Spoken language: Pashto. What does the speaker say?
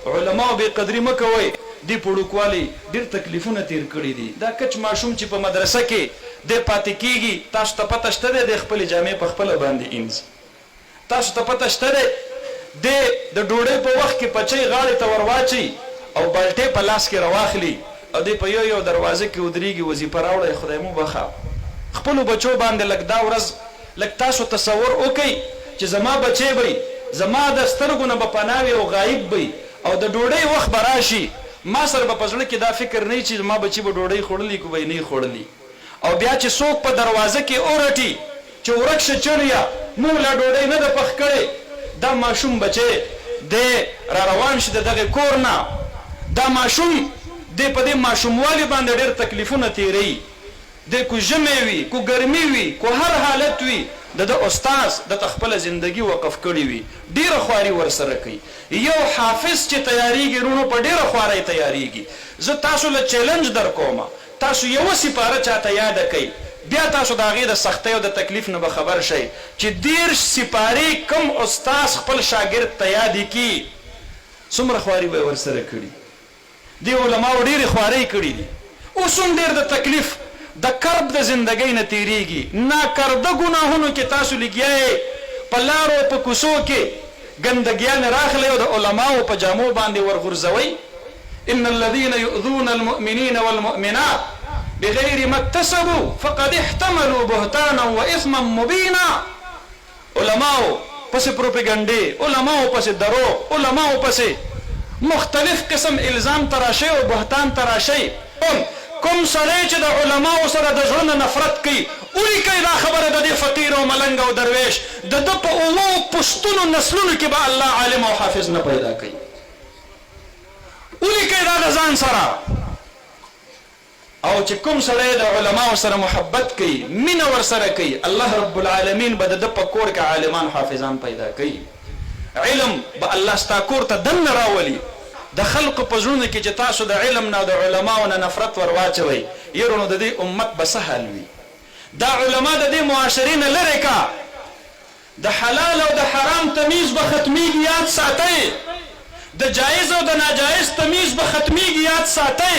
علماء بے قدری مه کوئ. دی پړوکوالي ډېر تکلیفونه تیر کړي دي. دا کچ ماشوم چې په مدرسه کې دی پاتې کېږي، تاسو ته پته شته دی د خپلې جامې په خپله باندې انځي. تاسو ته پته شته دی د ډوډۍ په وخت کې پچۍ غاړې ته ورواچي او بالټې په لاس کې راواخلي او دی په یو دروازه کې ودرېږي، وظیفه راوړی خدای مو بخښه. خپلو بچو باندې لږ دا ورځ لږ تاسو تصور وکئ چې زما بچی به زما د سترګو نه به پناه وي او غایب به او د ډوډۍ وخت به راشي، ما سره به په زړه کې دا فکر نه چې زما بچي به ډوډۍ خوړلي که به یې نه خوړلي. او بیا چې څوک په دروازه کې ورټي چې ورک شه چړیا موږ لا ډوډۍ نه ده پخ کړې، دا ماشوم بچی دی را روان شي د دغې کور نه. دا ماشوم دی په دې ماشوموالي باندې ډېر تکلیفونه تېروي. دی کو ژمی وي کو ګرمي وي کو هر حالت وي د استاد د خپل زندگی وقف کړی وي، ډیره خواري ورسره کوي. یو حافظ چې تیاریږي رونو په ډیره خواري تیاریږي. زه تاسو له چیلنج در کوم، تاسو یو سپاره چاته یاد کړئ، بیا تاسو د هغې د سختۍ او د تکلیف نه به خبر شئ چې 10 سپارې کم استاد خپل شاګرد ته یادې کړي څومره خواري به ورسره کړي. دی علماو ډیرې خوارۍ کړي دي. اوس هم ډېر د تکلیف د کرب د زندګۍ نه تیریږي. ناکرده ګناهونو کې تاسو لګیا یې، په لارو په کوڅو کې ګندګیان راخلی او د علماو په جامو باندې ورغورځوئ. ان الذين يؤذون المؤمنين والمؤمنات بغير ما اكتسبوا فقد احتملوا بهتانا واثما مبينا. علماو پس پروپاګاندا، علماو پس درو، علماو پس مختلف قسم الزام تراشي او بهتان تراشي. کوم سړی چې د علماو سره د زړه نفرت کوي ولیکئ دا خبره د دې فقیر او ملنګ او درویش د ده په اوو پښتنو نسلونو کې به الله عالم او حافظ نه پیدا کوي. ولیکئ دا د ځان سره. او چې کوم سړی د علماو سره محبت کوي، مینه ورسره کوي، الله رب العالمین به د ده په کور کې عالمان حافظان پیدا کوي. علم به الله ستا کور ته دننه راولي. د خلقو په زړونو کې چې تاسو د علم نه او د علماو نه نفرت ور واچوئ، یرو نو د دې امت به څه حال وي. دا علما د دې معاشرې نه لرې کا. د حلال او د حرام تمیز به ختمیږي، یاد ساتئ. د جایز او د ناجایز تمیز به ختمیږي، یاد ساتئ.